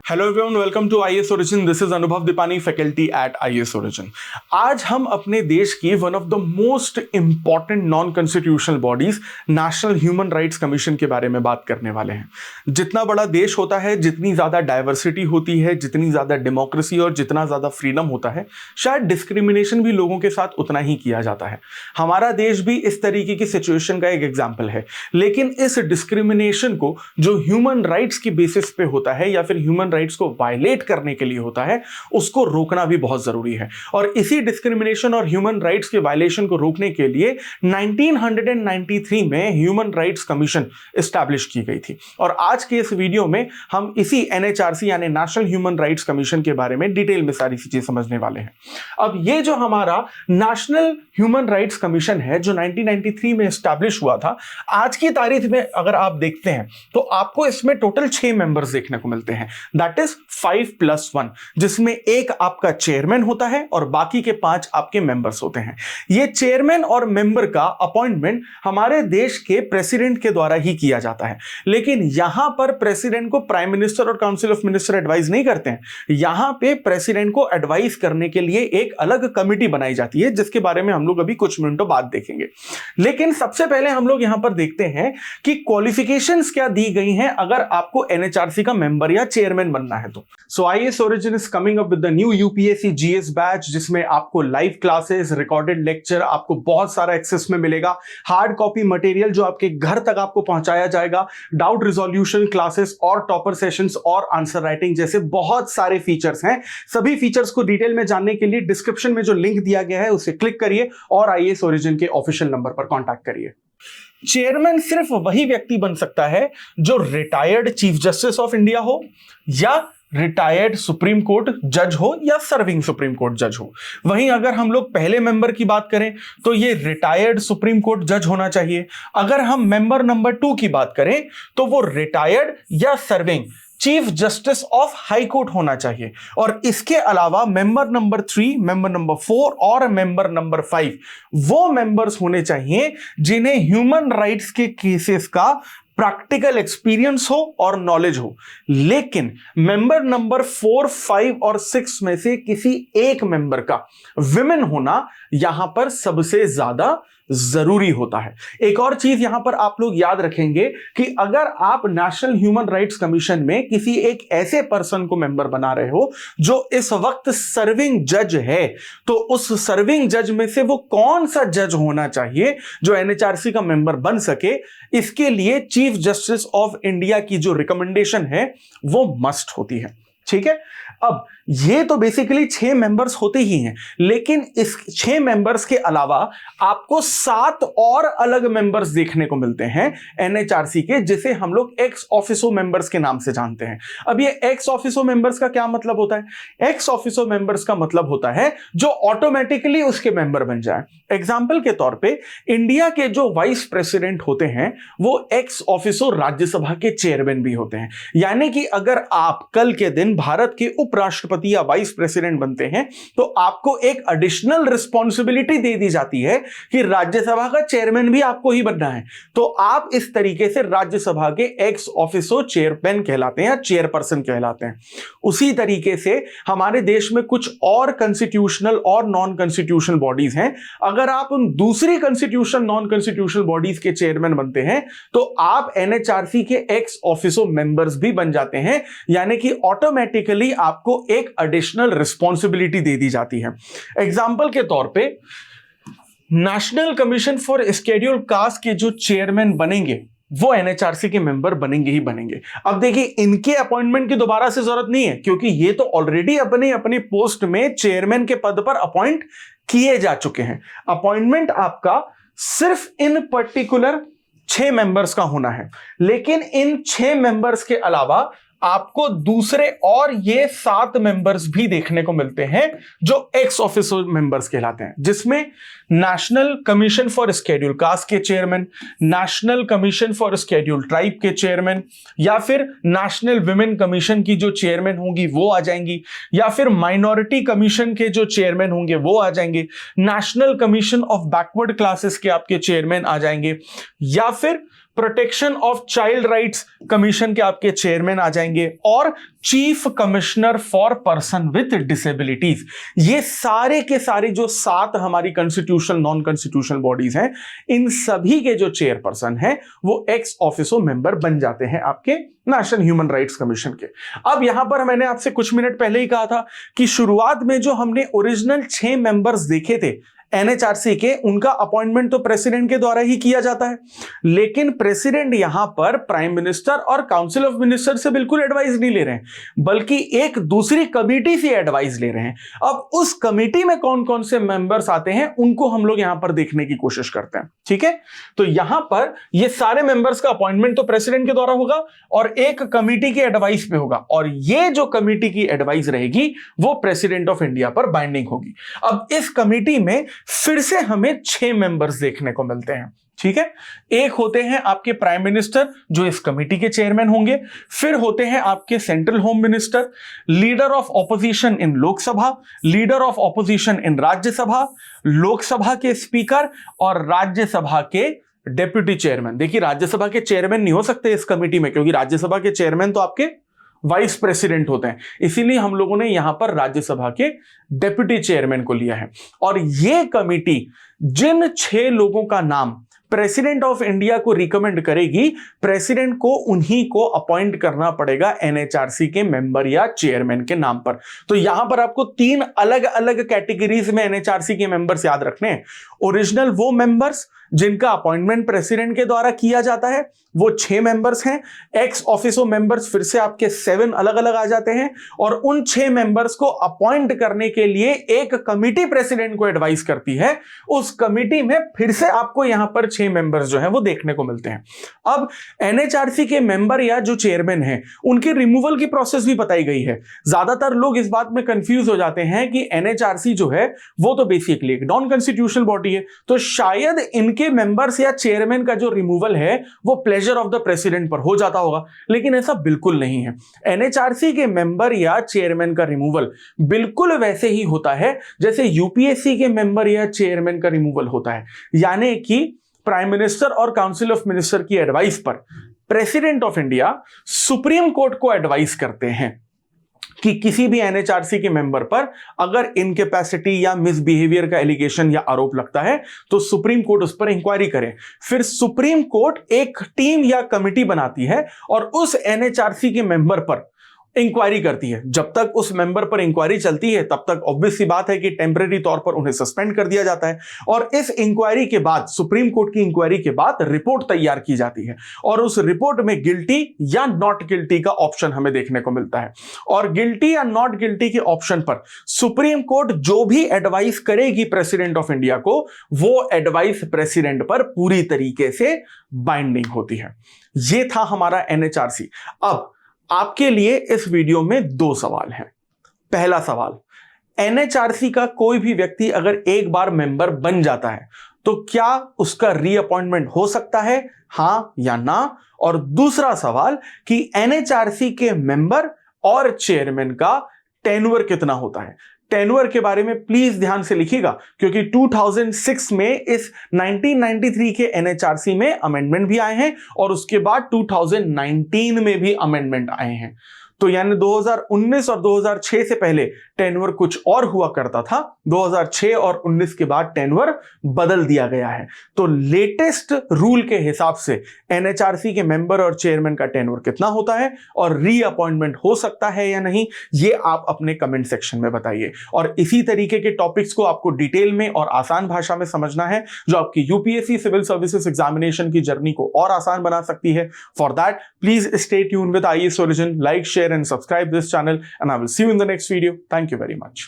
Hello everyone, welcome to IAS Origin. This is Anubhav Dipani, faculty at IAS Origin. आज हम अपने देश की one of the most important non constitutional bodies National Human Rights Commission के बारे में बात करने वाले हैं। जितना बड़ा देश होता है, जितनी ज्यादा डाइवर्सिटी होती है, जितनी ज्यादा डेमोक्रेसी और जितना ज्यादा फ्रीडम होता है, शायद डिस्क्रिमिनेशन भी लोगों के साथ उतना ही किया जाता है। हमारा देश भी इस तरीके की सिचुएशन का एक एग्जाम्पल है। लेकिन इस डिस्क्रिमिनेशन को जो ह्यूमन राइट्स की बेसिस पे होता है या फिर ह्यूमन राइट्स को वायलेट करने के लिए होता है, उसको रोकना भी बहुत जरूरी है। और इसी डिस्क्रिमिनेशन और ह्यूमन राइट्स के वायलेशन को रोकने के लिए 1993 में ह्यूमन राइट्स कमीशन एस्टैब्लिश की गई थी। और आज के इस वीडियो में हम इसी एनएचआरसी यानी नेशनल ह्यूमन राइट्स कमीशन के बारे में डिटेल में सारी चीजें समझने वाले हैं। अब ये जो हमारा नेशनल ह्यूमन राइट्स कमीशन है, जो 1993 में एस्टैब्लिश हुआ था, आज की तारीख में अगर आप देखते हैं तो आपको इसमें टोटल 6 मेंबर्स देखने को मिलते हैं। दैट इज 5+1, जिसमें एक आपका चेयरमैन होता है और बाकी के 5 आपके मेंबर्स होते हैं। ये चेयरमैन और मेंबर का अपॉइंटमेंट हमारे देश के प्रेसिडेंट के द्वारा ही किया जाता है। लेकिन यहां पर प्रेसिडेंट को प्राइम मिनिस्टर और काउंसिल ऑफ मिनिस्टर एडवाइस नहीं करते हैं। यहां पे प्रेसिडेंट को एडवाइस करने के लिए एक अलग कमिटी बनाई जाती है, जिसके बारे में हम लोग अभी कुछ मिनटों बाद देखेंगे। लेकिन सबसे पहले हम लोग यहां पर देखते हैं कि क्वालिफिकेशंस क्या दी गई हैं अगर आपको एनएचआरसी का मेंबर या चेयरमैन बनना है तो। So IAS origin is coming up with the new UPSC GS batch, जिसमें आपको लाइव क्लासेस, रिकॉर्डेड लेक्चर, आपको बहुत सारा एक्सेस में मिलेगा। हार्ड कॉपी मटेरियल जो आपके घर तक आपको पहुंचाया जाएगा, डाउट रिजोल्यूशन क्लासेस और टॉपर सेशंस और आंसर राइटिंग जैसे बहुत सारे फीचर्स हैं। सभी फीचर्स को डिटेल में जानने के लिए डिस्क्रिप्शन में जो लिंक दिया गया है उसे क्लिक करिए और आईएएस ओरिजिन के ऑफिशियल नंबर पर कॉन्टैक्ट करिए। चेयरमैन सिर्फ वही व्यक्ति बन सकता है जो retired chief justice of India हो, या रिटायर्ड सुप्रीम कोर्ट जज हो, या सर्विंग सुप्रीम कोर्ट जज हो। वहीं अगर हम लोग पहले मेंबर की बात करें तो ये रिटायर्ड सुप्रीम कोर्ट जज होना चाहिए। अगर हम मेंबर नंबर 2 की बात करें तो वो रिटायर्ड या serving chief justice of high court होना चाहिए। और इसके अलावा मेंबर नंबर 3, मेंबर नंबर 4 और मेंबर नंबर 5 वो मेंबर्स होने चाहिए जिन्हें ह्यूमन राइट्स के केसेस का प्रैक्टिकल एक्सपीरियंस हो और नॉलेज हो। लेकिन मेंबर नंबर 4, 5 और 6 में से किसी एक मेंबर का विमेन होना यहां पर सबसे ज्यादा जरूरी होता है। एक और चीज यहां पर आप लोग याद रखेंगे कि अगर आप नेशनल ह्यूमन राइट्स कमीशन में किसी एक ऐसे पर्सन को मेंबर बना रहे हो जो इस वक्त सर्विंग जज है, तो उस सर्विंग जज में से वो कौन सा जज होना चाहिए जो एनएचआरसी का मेंबर बन सके, इसके लिए चीफ जस्टिस ऑफ इंडिया की जो रिकमेंडेशन है वो मस्ट होती है। ठीक है, अब ये तो बेसिकली 6 मेंबर्स होते ही हैं, लेकिन इस 6 मेंबर्स के अलावा आपको 7 और अलग मेंबर्स देखने को मिलते हैं एनएचआरसी के, जिसे हम लोग एक्स ऑफिसो मेंबर्स के नाम से जानते हैं। अब ये एक्स ऑफिसो मेंबर्स का क्या मतलब होता है? एक्स ऑफिसो मेंबर्स का मतलब होता है जो ऑटोमेटिकली उसके मेंबर बन जाए। एग्जाम्पल के तौर पे इंडिया के जो वाइस प्रेसिडेंट होते हैं वो एक्स ऑफिसो राज्यसभा के चेयरमैन भी होते हैं। यानी कि अगर आप कल के दिन भारत के उपराष्ट्रपति या वाइस प्रेसिडेंट बनते हैं तो आपको एक एडिशनल रिस्पॉन्सिबिलिटी दे दी जाती है कि राज्यसभा का चेयरमैन भी आपको ही बनना है। तो आप इस तरीके से राज्यसभा के एक्स ऑफिसो चेयरमैन कहलाते हैं या चेयरपर्सन कहलाते हैं। उसी तरीके से हमारे देश में कुछ और कॉन्स्टिट्यूशनल और नॉन कॉन्स्टिट्यूशनल बॉडीज हैं। अगर आप उन दूसरी कॉन्स्टिट्यूशनल नॉन कॉन्स्टिट्यूशनल बॉडीज के चेयरमैन बनते हैं तो आप एनएचआरसी के एक्स ऑफिसो मेंबर्स भी बन जाते हैं, यानी कि ऑटोमेटिकली आपको एक एडिशनल रिस्पॉन्सिबिलिटी दे दी जाती है। एग्जाम्पल के तौर पे national commission for scheduled caste के जो चेयरमैन बनेंगे वो एनएचआरसी के मेंबर बनेंगे ही बनेंगे। अब देखिए, इनके अपॉइंटमेंट की दोबारा से जरूरत नहीं है, क्योंकि ये तो ऑलरेडी अपनी पोस्ट में चेयरमैन के पद पर अपॉइंट किए जा चुके हैं। अपॉइंटमेंट आपका सिर्फ इन पर्टिकुलर 6 मेंबर्स का होना है। लेकिन इन 6 मेंबर्स के अलावा आपको दूसरे और ये 7 मेंबर्स भी देखने को मिलते हैं जो एक्स ऑफिसो मेंबर्स कहलाते हैं, जिसमें national commission for schedule caste के chairman, national commission for schedule tribe के चेयरमैन, या फिर नेशनल विमेन कमीशन की जो चेयरमैन होंगी वो आ जाएंगी, या फिर माइनॉरिटी कमीशन के जो चेयरमैन होंगे वो आ जाएंगे, national commission of backward classes के आपके चेयरमैन आ जाएंगे, या फिर protection of child rights Commission के आपके चेयरमैन आ जाएंगे, और chief commissioner for person with disabilities. ये सारे के सारे जो 7 हमारी कॉन्स्टिट्यूशनल नॉन कॉन्स्टिट्यूशनल बॉडीज हैं, इन सभी के जो चेयरपर्सन हैं वो एक्स ऑफिसो मेंबर बन जाते हैं आपके नेशनल ह्यूमन राइट्स कमीशन के। अब यहां पर मैंने आपसे कुछ मिनट पहले ही कहा था कि शुरुआत में जो हमने ओरिजिनल 6 मेंबर्स देखे थे एनएचआरसी के, उनका अपॉइंटमेंट तो प्रेसिडेंट के द्वारा ही किया जाता है, लेकिन प्रेसिडेंट यहां पर प्राइम मिनिस्टर और काउंसिल ऑफ मिनिस्टर से बिल्कुल एडवाइस नहीं ले रहे हैं, बल्कि एक दूसरी कमेटी से एडवाइस ले रहे हैं। अब उस कमेटी में कौन कौन से मेंबर्स आते हैं उनको हम लोग यहां पर देखने की कोशिश करते हैं, ठीक है। तो यहां पर ये सारे मेंबर्स का अपॉइंटमेंट तो प्रेसिडेंट के द्वारा होगा और एक कमेटी की एडवाइस पे होगा, और ये जो कमेटी की एडवाइस रहेगी वो प्रेसिडेंट ऑफ इंडिया पर बाइंडिंग होगी। अब इस कमेटी में फिर से हमें 6 मेंबर्स देखने को मिलते हैं, ठीक है। एक होते हैं आपके प्राइम मिनिस्टर जो इस कमेटी के चेयरमैन होंगे, फिर होते हैं आपके central home minister, leader of opposition in Lok Sabha, leader of opposition इन राज्यसभा, लोकसभा के स्पीकर और राज्यसभा के डेप्यूटी चेयरमैन। देखिए राज्यसभा के चेयरमैन नहीं हो सकते इस कमेटी में, क्योंकि राज्यसभा के चेयरमैन तो आपके वाइस प्रेसिडेंट होते हैं, इसीलिए हम लोगों ने यहां पर राज्यसभा के डेप्यूटी चेयरमैन को लिया है। और यह कमेटी जिन 6 लोगों का नाम प्रेसिडेंट ऑफ इंडिया को रिकमेंड करेगी, प्रेसिडेंट को उन्हीं को अपॉइंट करना पड़ेगा एनएचआरसी के मेंबर या चेयरमैन के नाम पर। तो यहां पर आपको 3 अलग अलग कैटेगरीज में एनएचआरसी के मेंबर्स याद रखने हैं। ओरिजिनल वो मेंबर्स जिनका अपॉइंटमेंट प्रेसिडेंट के द्वारा किया जाता है, वो 6 मेंबर्स हैं। एक्स ऑफिसो मेंबर्स फिर से आपके 7 अलग अलग आ जाते हैं, और उन 6 मेंबर्स को अपॉइंट करने के लिए एक कमिटी प्रेसिडेंट को एडवाइस करती है। उस कमिटी में फिर से आपको यहां पर 6 मेंबर्स जो हैं वो देखने को मिलते हैं। अब एनएचआरसी के मेंबर या जो चेयरमैन हैं उनके रिमूवल की प्रोसेस भी बताई गई है। ज्यादातर लोग इस बात में कंफ्यूज हो जाते हैं कि एनएचआरसी जो है वो तो बेसिकली एक नॉन कॉन्स्टिट्यूशनल बॉडी है, तो शायद इनके मेंबर्स या चेयरमैन का जो रिमूवल है वो प्लेजर ऑफ द प्रेसिडेंट पर हो जाता होगा, लेकिन ऐसा बिल्कुल नहीं है। एनएचआरसी के मेंबर या चेयरमैन का रिमूवल बिल्कुल वैसे ही होता है जैसे यूपीएससी के मेंबर या चेयरमैन का रिमूवल होता है, यानी कि प्राइम मिनिस्टर और काउंसिल ऑफ मिनिस्टर की एडवाइस पर president of India supreme court को एडवाइस करते हैं कि किसी भी एनएचआरसी के मेंबर पर अगर इनकैपेसिटी या मिसबिहेवियर का एलिगेशन या आरोप लगता है तो सुप्रीम कोर्ट उस पर इंक्वायरी करे। फिर सुप्रीम कोर्ट एक टीम या कमिटी बनाती है और उस एनएचआरसी के मेंबर पर इंक्वायरी करती है। जब तक उस मेंबर पर इंक्वायरी चलती है तब तक ऑब्वियस सी बात है कि टेम्परेरी तौर पर उन्हें सस्पेंड कर दिया जाता है, और इस इंक्वायरी के बाद, सुप्रीम कोर्ट की इंक्वायरी के बाद रिपोर्ट तैयार की जाती है, और उस रिपोर्ट में गिल्टी या नॉट गिल्टी का ऑप्शन हमें देखने को मिलता है। और गिल्टी या नॉट गिल्टी के ऑप्शन पर सुप्रीम कोर्ट जो भी एडवाइस करेगी प्रेसिडेंट ऑफ इंडिया को, वो एडवाइस प्रेसिडेंट पर पूरी तरीके से बाइंडिंग होती है। यह था हमारा एनएचआरसी। अब आपके लिए इस वीडियो में 2 सवाल हैं। पहला सवाल, एनएचआरसी का कोई भी व्यक्ति अगर एक बार मेंबर बन जाता है तो क्या उसका रीअपॉइंटमेंट हो सकता है, हां या ना? और दूसरा सवाल कि एनएचआरसी के मेंबर और चेयरमैन का टेन्योर कितना होता है। टेन्योर के बारे में प्लीज ध्यान से लिखिएगा, क्योंकि 2006 में इस 1993 के एनएचआरसी में अमेंडमेंट भी आए हैं और उसके बाद 2019 में भी अमेंडमेंट आए हैं। तो यानी 2019 और 2006 से पहले टेन्योर कुछ और हुआ करता था, 2006 और 19 के बाद टेन्योर बदल दिया गया है। तो लेटेस्ट रूल के हिसाब से एनएचआरसी के मेंबर और चेयरमैन का टेन्योर कितना होता है और रीअपॉइंटमेंट हो सकता है या नहीं, ये आप अपने कमेंट सेक्शन में बताइए। और इसी तरीके के टॉपिक्स को आपको डिटेल में और आसान भाषा में समझना है, जो आपकी यूपीएससी सिविल सर्विसेज एग्जामिनेशन की जर्नी को और आसान बना सकती है। For that please stay tuned with IAS Origin, like, share and subscribe this channel, and I will see you in the next video. Thank you very much.